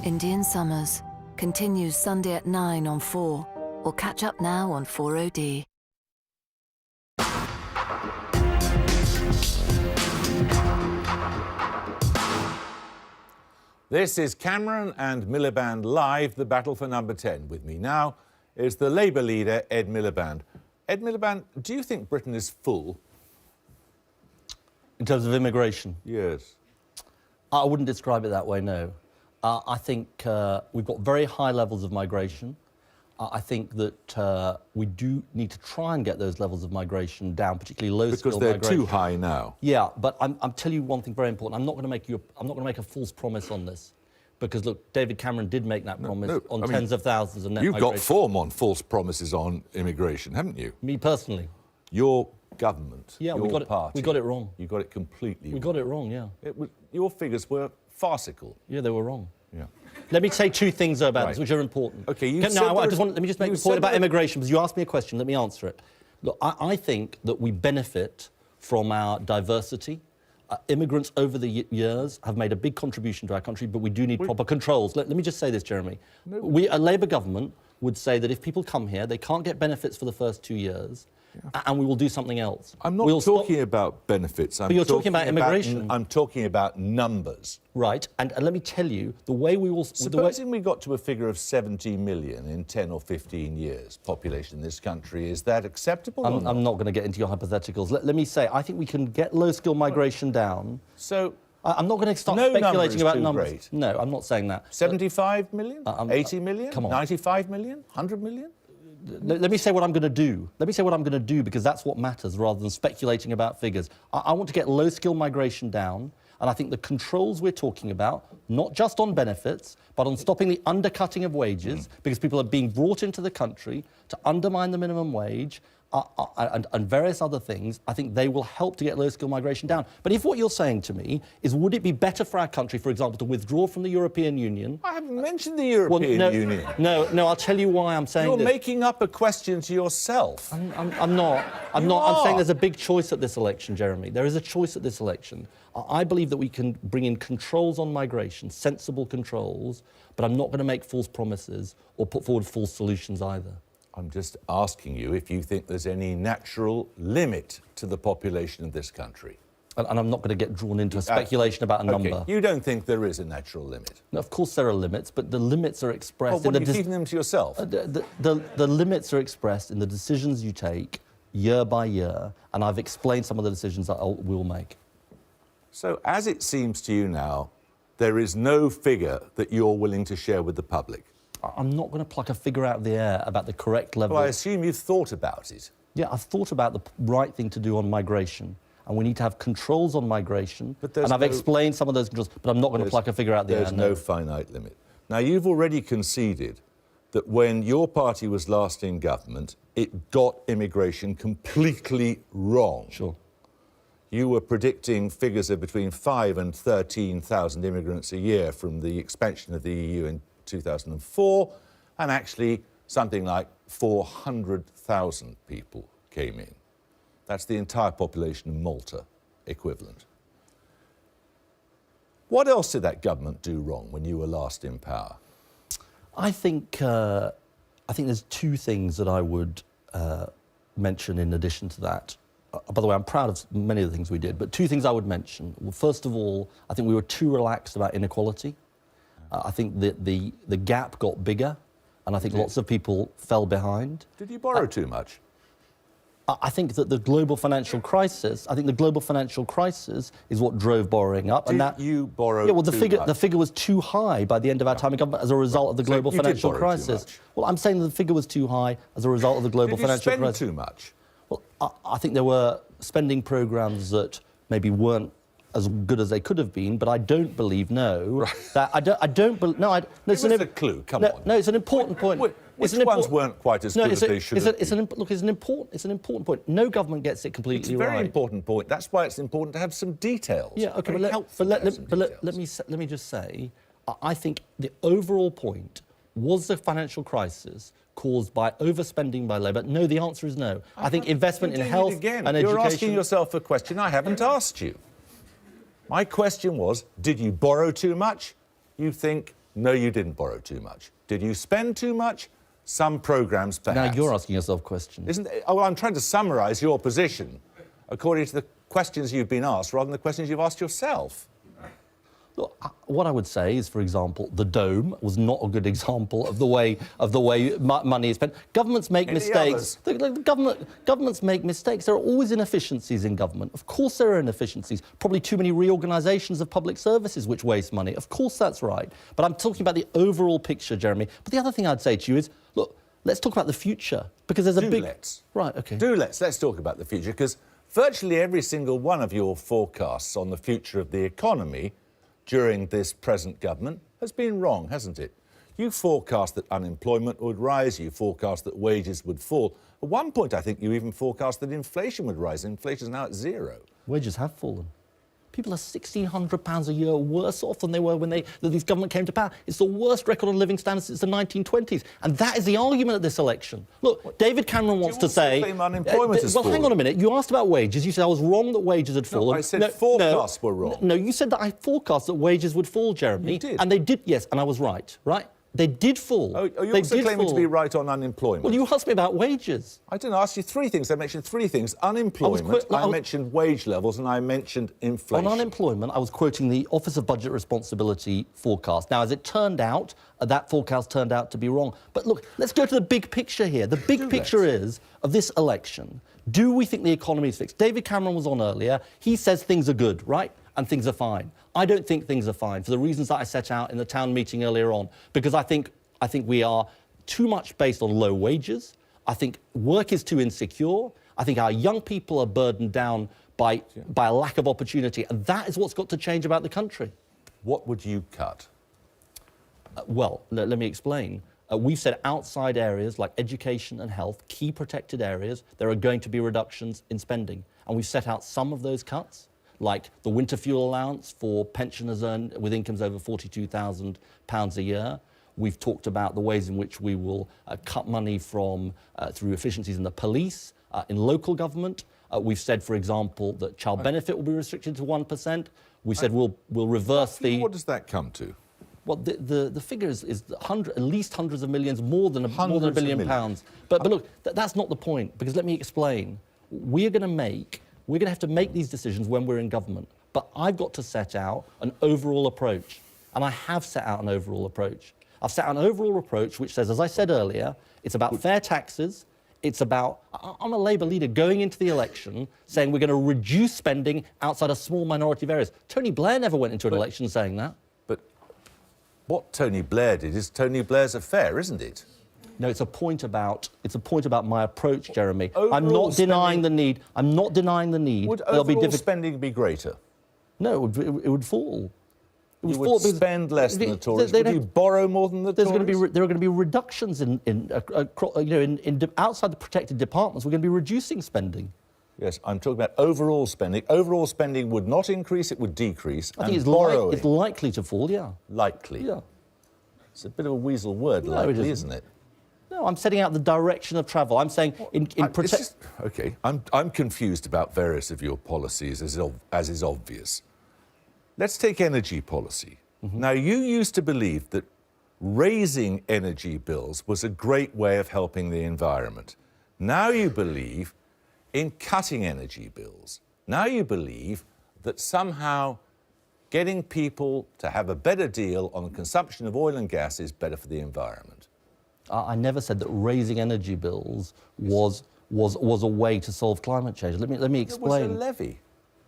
Indian Summers continues Sunday at 9 on 4, or catch up now on 4OD. This is Cameron and Miliband live, the battle for number 10. With me now is the Labour leader, Ed Miliband. Ed Miliband, do you think Britain is full? In terms of immigration? Yes. I wouldn't describe it that way, no. I think we've got very high levels of migration. I think that we do need to try and get those levels of migration down, particularly low-skilled migration. Because they're too high now. Yeah, but I'm telling you one thing very important. I'm not going to make a false promise on this, because look, David Cameron did make that promise on tens of thousands of net You've migration. got form on false promises on immigration, haven't you? Me personally. Your government, yeah, your party. We got it wrong. You got it completely wrong. We got it wrong, yeah. Your figures were farcical. Yeah, they were wrong. Yeah. Let me say two things about this, which are important. Okay, let me just make a point about immigration, because you asked me a question. Let me answer it. Look, I think that we benefit from our diversity. Immigrants over the years have made a big contribution to our country, but we do need proper controls. Let me just say this, Jeremy. A Labour government would say that if people come here, they can't get benefits for the first 2 years, and we will do something else. I'm not talking about benefits. But you're talking about immigration. I'm talking about numbers. Right, and let me tell you, the way we will... Supposing we got to a figure of 70 million in 10 or 15 years, population in this country, is that acceptable or not? I'm not going to get into your hypotheticals. Let me say, I think we can get low-skill migration down. So... I'm not going to start speculating about numbers. Great. No, I'm not saying that. 75 million? 80 million? Come on. 95 million? 100 million? Let me say what I'm going to do. Let me say what I'm going to do, because that's what matters, rather than speculating about figures. I want to get low-skill migration down, and I think the controls we're talking about, not just on benefits, but on stopping the undercutting of wages, because people are being brought into the country to undermine the minimum wage, and various other things, I think they will help to get low-skill migration down. But if what you're saying to me is, would it be better for our country, for example, to withdraw from the European Union... I haven't mentioned the European Union. No, I'll tell you why I'm saying this. You're making up a question to yourself. I'm not. I'm saying there's a big choice at this election, Jeremy. There is a choice at this election. I believe that we can bring in controls on migration, sensible controls, but I'm not going to make false promises or put forward false solutions either. I'm just asking you if you think there's any natural limit to the population of this country. And I'm not going to get drawn into a speculation about a number. You don't think there is a natural limit? No, of course there are limits, but the limits are expressed... What are you keeping them to yourself? The limits are expressed in the decisions you take year by year, and I've explained some of the decisions that we'll make. So, as it seems to you now, there is no figure that you're willing to share with the public? I'm not going to pluck a figure out of the air about the correct level. Well, I assume you've thought about it. Yeah, I've thought about the right thing to do on migration, and we need to have controls on migration, and I've explained some of those controls, but I'm not going to pluck a figure out of the air. There's no finite limit. Now, you've already conceded that when your party was last in government, it got immigration completely wrong. Sure. You were predicting figures of between 5,000 and 13,000 immigrants a year from the expansion of the EU in 2004, and actually something like 400,000 people came in. That's the entire population of Malta equivalent. What else did that government do wrong when you were last in power? I think there's two things that I would mention in addition to that. By the way, I'm proud of many of the things we did, but two things I would mention. Well, first of all, I think we were too relaxed about inequality. I think the gap got bigger, and I think lots of people fell behind. Did you borrow too much? I think that the global financial crisis is what drove borrowing up. Did you borrow too much? The figure was too high by the end of our time in government as a result of the global financial crisis. Well, I'm saying the figure was too high as a result of the global financial crisis. Did you spend too much? Well, I think there were spending programmes that maybe weren't as good as they could have been, but I don't believe, that I don't believe, no, it's a clue, come on. No, it's an important point. Which ones weren't quite as good as they should have been? Look, it's an important point. No government gets it completely right. It's a very important point. That's why it's important to have some details. Yeah, OK, let me just say, I think the overall point was the financial crisis caused by overspending by Labour. No, the answer is no. I think investment in health and education... You're asking yourself a question I haven't asked you. My question was, did you borrow too much? You think No, you didn't borrow too much. Did you spend too much? Some programmes, perhaps. Now you're asking yourself questions. Isn't it? Oh, well, I'm trying to summarise your position according to the questions you've been asked rather than the questions you've asked yourself. Look, what I would say is, for example, the dome was not a good example of the way money is spent. Governments make mistakes. Governments make mistakes. There are always inefficiencies in government. Of course there are inefficiencies. Probably too many reorganisations of public services which waste money. Of course that's right. But I'm talking about the overall picture, Jeremy. But the other thing I'd say to you is, look, let's talk about the future, because there's a big... Right, OK. Let's talk about the future, because virtually every single one of your forecasts on the future of the economy during this present government has been wrong, hasn't it? You forecast that unemployment would rise, you forecast that wages would fall. At one point, I think you even forecast that inflation would rise. Inflation is now at 0. Wages have fallen. People are £1,600 a year worse off than they were when this government came to power. It's the worst record on living standards since the 1920s. And that is the argument of this election. Look, David Cameron wants to say... claim unemployment has fallen? Hang on a minute. You asked about wages. You said I was wrong that wages had fallen. No, I said forecasts were wrong. No, you said that I forecast that wages would fall, Jeremy. You did. And they did, yes, and I was right, right? They did fall. Oh, you're also claiming to be right on unemployment. Well, you asked me about wages. I didn't ask you 3 things. I mentioned 3 things. Unemployment, I mentioned wage levels, and I mentioned inflation. On unemployment, I was quoting the Office of Budget Responsibility forecast. Now, as it turned out, that forecast turned out to be wrong. But look, let's go to the big picture here. The big picture is, of this election, do we think the economy is fixed? David Cameron was on earlier. He says things are good, right? And things are fine. I don't think things are fine for the reasons that I set out in the town meeting earlier on, because I think we are too much based on low wages. I think work is too insecure. I think our young people are burdened down by a lack of opportunity, and that is what's got to change about the country. What would you cut? Well, let me explain. We've said outside areas like education and health, key protected areas, there are going to be reductions in spending. And we've set out some of those cuts, like the winter fuel allowance for pensioners with incomes over £42,000 a year. We've talked about the ways in which we will cut money from through efficiencies in the police, in local government. We've said, for example, that child benefit will be restricted to 1%. We said we'll reverse the... What does that come to? Well, the figure is at least hundreds of millions, more than £1 billion. But look, that's not the point, because let me explain. We're going to have to make these decisions when we're in government. But I've got to set out an overall approach. And I have set out an overall approach. I've set out an overall approach which says, as I said earlier, it's about fair taxes. It's about, I'm a Labour leader going into the election saying we're going to reduce spending outside a small minority of areas. Tony Blair never went into an election saying that. But what Tony Blair did is Tony Blair's affair, isn't it? No, it's a point about my approach, Jeremy. I'm not denying the need. I'm not denying the need. Would overall spending be greater? No, it would fall. You would spend less than the Tories. Would you borrow more than the Tories? There are going to be reductions outside the protected departments. We're going to be reducing spending. Yes, I'm talking about overall spending. Overall spending would not increase; it would decrease. I think it's likely to fall. Yeah. Likely. Yeah. It's a bit of a weasel word, likely, isn't it? No, I'm setting out the direction of travel. I'm saying OK, I'm confused about various of your policies, as is obvious. Let's take energy policy. Mm-hmm. Now, you used to believe that raising energy bills was a great way of helping the environment. Now you believe in cutting energy bills. Now you believe that somehow getting people to have a better deal on the consumption of oil and gas is better for the environment. I never said that raising energy bills was a way to solve climate change. Let me explain. It was a levy.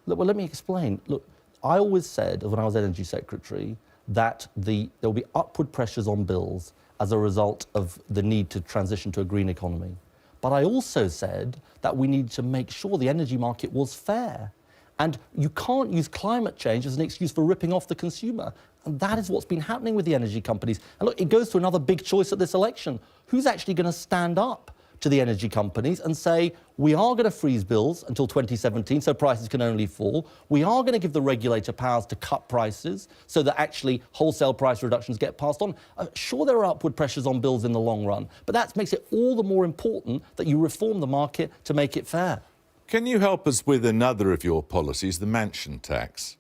Well, let me explain. Look, I always said, when I was Energy Secretary, that there will be upward pressures on bills as a result of the need to transition to a green economy. But I also said that we need to make sure the energy market was fair. And you can't use climate change as an excuse for ripping off the consumer. And that is what's been happening with the energy companies. And look, it goes to another big choice at this election. Who's actually going to stand up to the energy companies and say, we are going to freeze bills until 2017 so prices can only fall. We are going to give the regulator powers to cut prices so that actually wholesale price reductions get passed on. Sure, there are upward pressures on bills in the long run, but that makes it all the more important that you reform the market to make it fair. Can you help us with another of your policies, the mansion tax?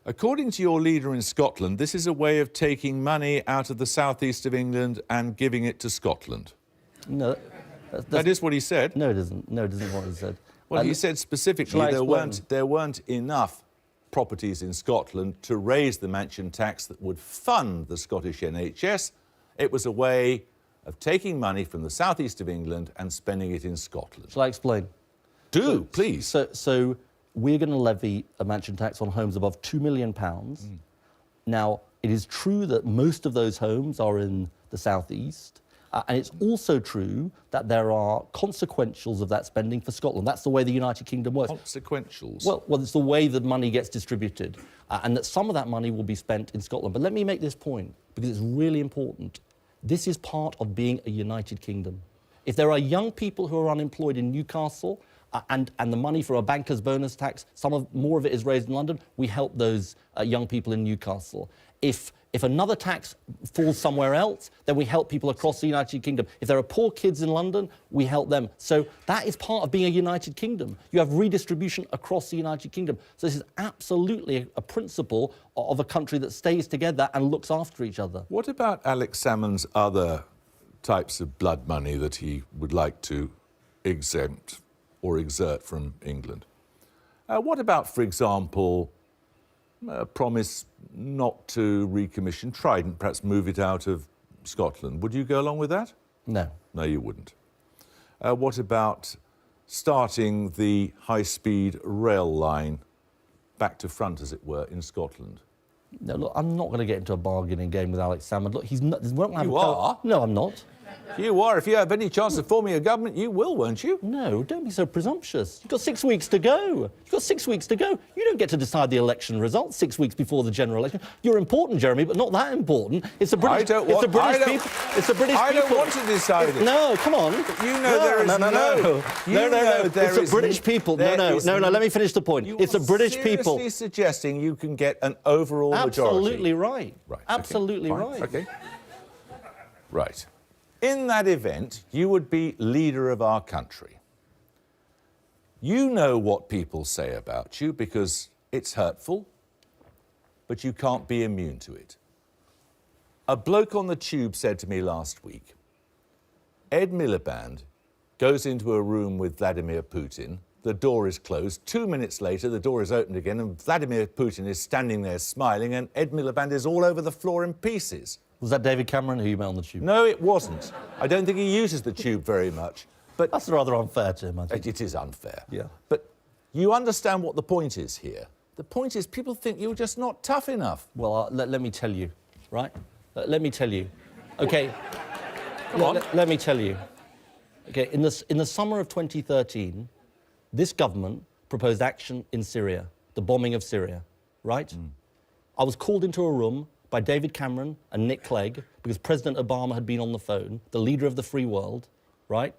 According to your leader in Scotland, this is a way of taking money out of the southeast of England and giving it to Scotland. No, That is what he said. No, it isn't. No, it isn't what he said. Well, he said specifically there weren't enough properties in Scotland to raise the mansion tax that would fund the Scottish NHS. It was a way of taking money from the southeast of England and spending it in Scotland. Shall I explain? Do, please. So we're going to levy a mansion tax on homes above £2 million. Now, it is true that most of those homes are in the southeast. And it's also true that there are consequentials of that spending for Scotland. That's the way the United Kingdom works. Consequentials? Well, it's the way that money gets distributed, and that some of that money will be spent in Scotland. But let me make this point, because it's really important. This is part of being a United Kingdom. If there are young people who are unemployed in Newcastle, and the money for a banker's bonus tax, more of it is raised in London, we help those young people in Newcastle. If another tax falls somewhere else, then we help people across the United Kingdom. If there are poor kids in London, we help them. So that is part of being a United Kingdom. You have redistribution across the United Kingdom. So this is absolutely a principle of a country that stays together and looks after each other. What about Alex Salmond's other types of blood money that he would like to exempt or exert from England? What about, for example, a promise not to recommission Trident, perhaps move it out of Scotland? Would you go along with that? No. No, you wouldn't. What about starting the high-speed rail line back to front, as it were, in Scotland? No, look, I'm not going to get into a bargaining game with Alex Salmond. Look, he's not... You are? No, I'm not. You are. If you have any chance of forming a government, you will, won't you? No, don't be so presumptuous. You've got 6 weeks to go. You've got 6 weeks to go. You don't get to decide the election results 6 weeks before the general election. You're important, Jeremy, but not that important. It's the British people. It's the British people. I don't want to decide it. No, come on. You know there is no. It's the British people. No. Let me finish the point. It's the British people. You're seriously suggesting you can get an overall majority. Absolutely right. Right. Absolutely okay. right. Okay. Right. In that event, you would be leader of our country. You know what people say about you because it's hurtful, but you can't be immune to it. A bloke on the tube said to me last week, Ed Miliband goes into a room with Vladimir Putin, the door is closed, 2 minutes later the door is opened again and Vladimir Putin is standing there smiling and Ed Miliband is all over the floor in pieces. Was that David Cameron who you met on the tube? No, it wasn't. I don't think he uses the tube very much. But that's rather unfair to him, I think. It is unfair. Yeah. But you understand what the point is here. The point is people think you're just not tough enough. Well, let me tell you, right? Let me tell you. OK. Come on. Let me tell you. OK, in the summer of 2013, this government proposed action in Syria, the bombing of Syria, right? Mm. I was called into a room by David Cameron and Nick Clegg, because President Obama had been on the phone, the leader of the free world, right?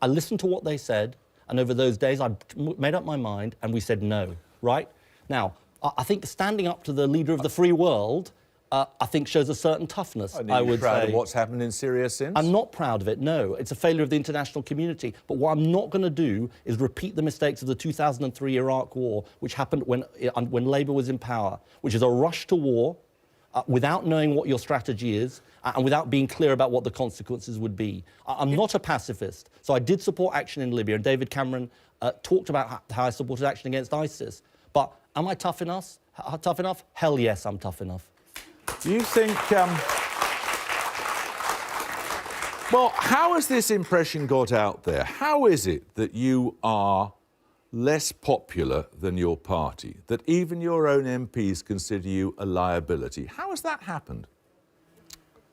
I listened to what they said, and over those days I made up my mind, and we said no, right? Now, I think standing up to the leader of the free world, I think shows a certain toughness, I would say. Are you proud of what's happened in Syria since? I'm not proud of it, no. It's a failure of the international community. But what I'm not going to do is repeat the mistakes of the 2003 Iraq War, which happened when Labour was in power, which is a rush to war, without knowing what your strategy is and without being clear about what the consequences would be. I'm not a pacifist, so I did support action in Libya, and David Cameron talked about how I supported action against ISIS. But am I tough enough? Hell yes, I'm tough enough. Do you think... Well, how has this impression got out there? How is it that you are less popular than your party, that even your own MPs consider you a liability? How has that happened?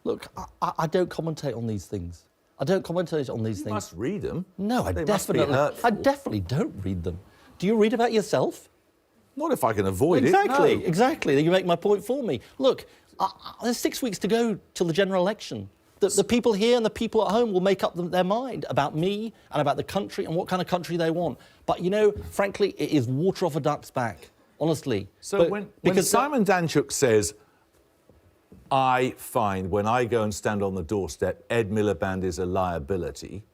Look, I don't commentate on these things. I don't commentate on these things. You must read them. No, I definitely don't read them. Do you read about yourself? Not if I can avoid it, no. Exactly. Then you make my point for me. Look, there's 6 weeks to go till the general election. The people here and the people at home will make up their mind about me and about the country and what kind of country they want. But, you know, frankly, it is water off a duck's back, honestly. So when Simon Danczuk says, I find when I go and stand on the doorstep, Ed Miliband is a liability,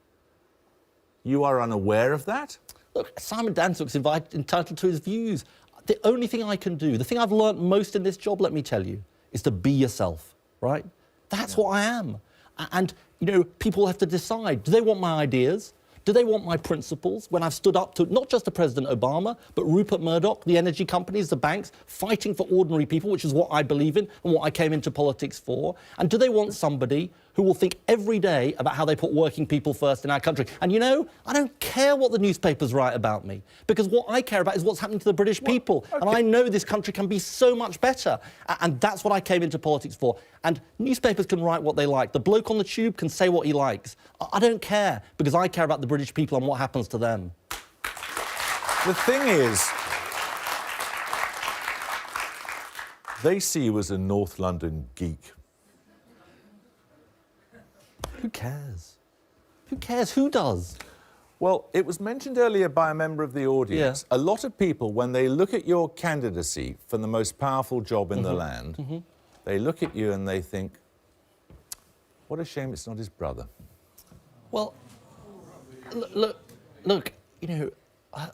you are unaware of that? Look, Simon Danczuk's entitled to his views. the only thing I can do, the thing I've learnt most in this job, let me tell you, is to be yourself, right? That's what I am. And, you know, people have to decide, do they want my ideas? Do they want my principles when I've stood up to not just to President Obama, but Rupert Murdoch, the energy companies, the banks, fighting for ordinary people, which is what I believe in and what I came into politics for? And do they want somebody who will think every day about how they put working people first in our country? And you know, I don't care what the newspapers write about me, because what I care about is what's happening to the British people. Okay. And I know this country can be so much better. And that's what I came into politics for. And newspapers can write what they like. The bloke on the tube can say what he likes. I don't care, because I care about the British people and what happens to them. The thing is, they see you as a North London geek. Who cares? Who cares? Who does? Well, it was mentioned earlier by a member of the audience. Yeah. A lot of people, when they look at your candidacy for the most powerful job in the land, they look at you and they think, what a shame it's not his brother. Well, look, you know,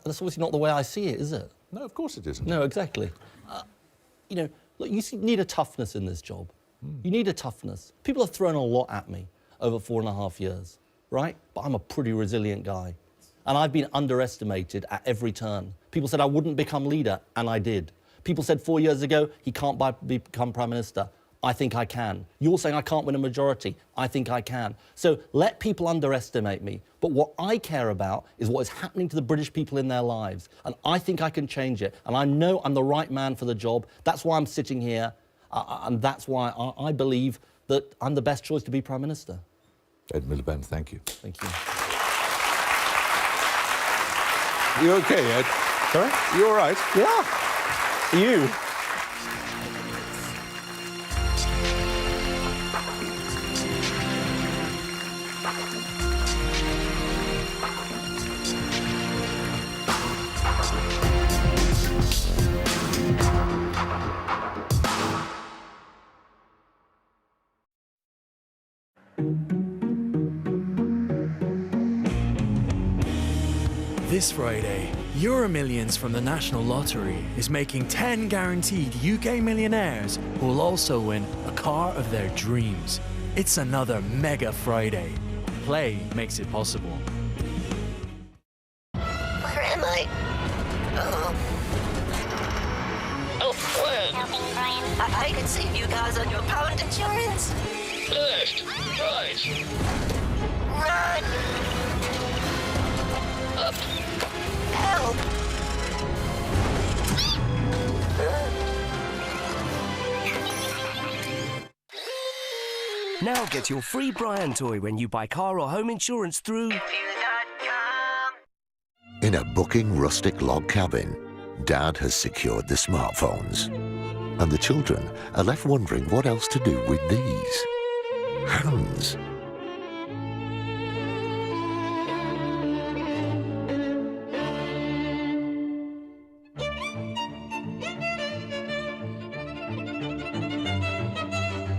that's obviously not the way I see it, is it? No, of course it isn't. No, exactly. You know, look, you need a toughness in this job. You need a toughness. People have thrown a lot at me over 4.5 years, right? But I'm a pretty resilient guy. And I've been underestimated at every turn. People said I wouldn't become leader, and I did. People said 4 years ago, he can't become Prime Minister. I think I can. You're saying I can't win a majority. I think I can. So let people underestimate me. But what I care about is what is happening to the British people in their lives. And I think I can change it. And I know I'm the right man for the job. That's why I'm sitting here. And that's why I believe that I'm the best choice to be Prime Minister. Ed Miliband, thank you. Thank you. You okay, Ed? Sorry? You all right? Yeah. You. This Friday, Euromillions from the National Lottery is making 10 guaranteed UK millionaires who will also win a car of their dreams. It's another Mega Friday. Play makes it possible. Where am I? Oh, where? Helping Brian. I can save you guys on your pound insurance. Left, right. Run! Up. Help! Now get your free Brian toy when you buy car or home insurance through... In a booking rustic log cabin, Dad has secured the smartphones. And the children are left wondering what else to do with these. Hands.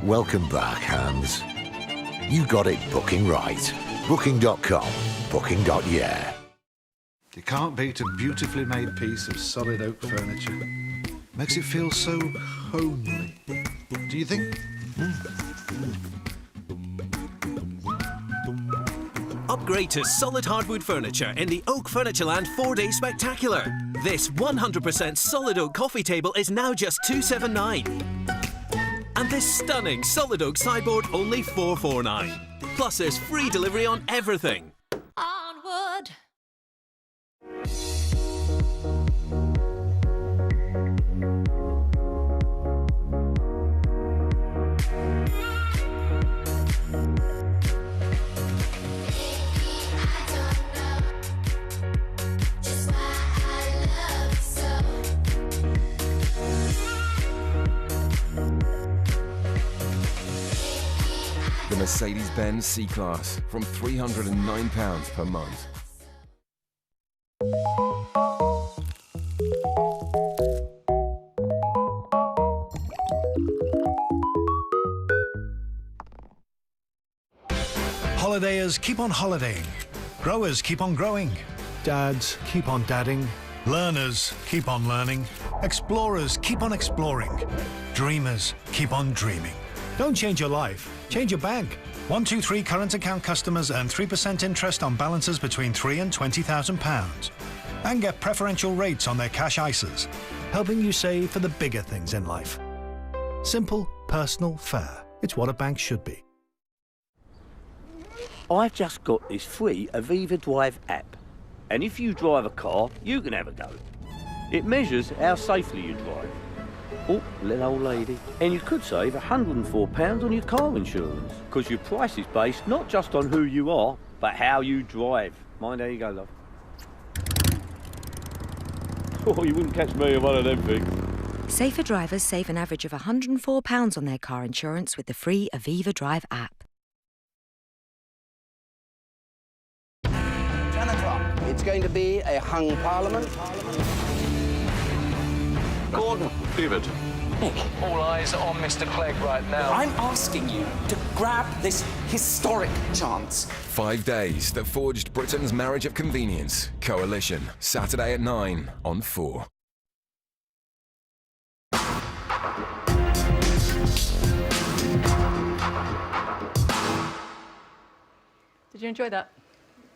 Welcome back, Hans. You got it booking right. Booking.com, booking.yeah. You can't beat a beautifully made piece of solid oak furniture. Makes it feel so homely. Do you think? Upgrade to solid hardwood furniture in the Oak Furnitureland 4-Day Spectacular. This 100% solid oak coffee table is now just $279. And this stunning solid oak sideboard only $449. Plus there's free delivery on everything. Onward! The Mercedes-Benz C-Class from £309 per month. Holidayers keep on holidaying. Growers keep on growing. Dads keep on dadding. Learners keep on learning. Explorers, keep on exploring. Dreamers, keep on dreaming. Don't change your life, change your bank. 123 current account customers earn 3% interest on balances between £3,000 and £20,000. And get preferential rates on their cash ISAs, helping you save for the bigger things in life. Simple, personal, fair. It's what a bank should be. I've just got this free Aviva Drive app. And if you drive a car, you can have a go. It measures how safely you drive. Oh, little old lady. And you could save £104 on your car insurance, because your price is based not just on who you are, but how you drive. Mind how you go, love. Oh, you wouldn't catch me in one of them things. Safer drivers save an average of £104 on their car insurance with the free Aviva Drive app. It's going to be a hung parliament. Gordon. David. Nick. All eyes on Mr. Clegg right now. I'm asking you to grab this historic chance. 5 days that forged Britain's marriage of convenience. Coalition, Saturday at 9 on 4. Did you enjoy that?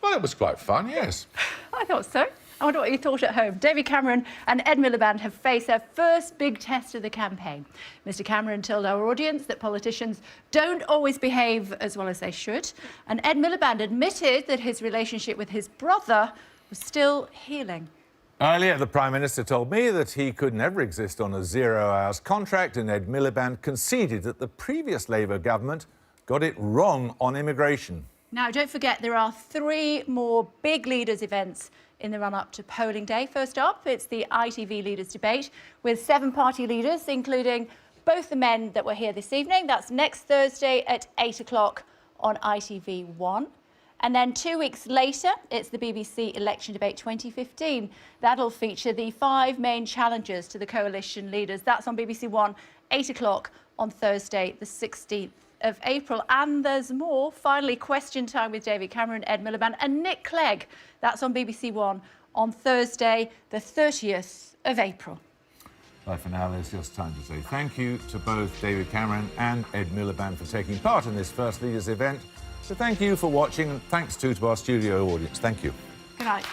Well, it was quite fun, yes. I thought so. I wonder what you thought at home. David Cameron and Ed Miliband have faced their first big test of the campaign. Mr. Cameron told our audience that politicians don't always behave as well as they should. And Ed Miliband admitted that his relationship with his brother was still healing. Earlier, the Prime Minister told me that he could never exist on a 0 hours contract, and Ed Miliband conceded that the previous Labour government got it wrong on immigration. Now, don't forget, there are 3 more big leaders' events in the run-up to polling day. First up, it's the ITV Leaders Debate with 7 party leaders, including both the men that were here this evening. That's next Thursday at 8 o'clock on ITV1. And then 2 weeks later, it's the BBC Election Debate 2015. That'll feature the 5 main challengers to the coalition leaders. That's on BBC One, 8 o'clock on Thursday, the 16th of April. And there's more. Finally, Question Time with David Cameron, Ed Miliband and Nick Clegg. That's on BBC One on Thursday, the 30th of April. Well, for now, there's just time to say thank you to both David Cameron and Ed Miliband for taking part in this first Leaders event. So thank you for watching, and thanks too to our studio audience. Thank you. Good night.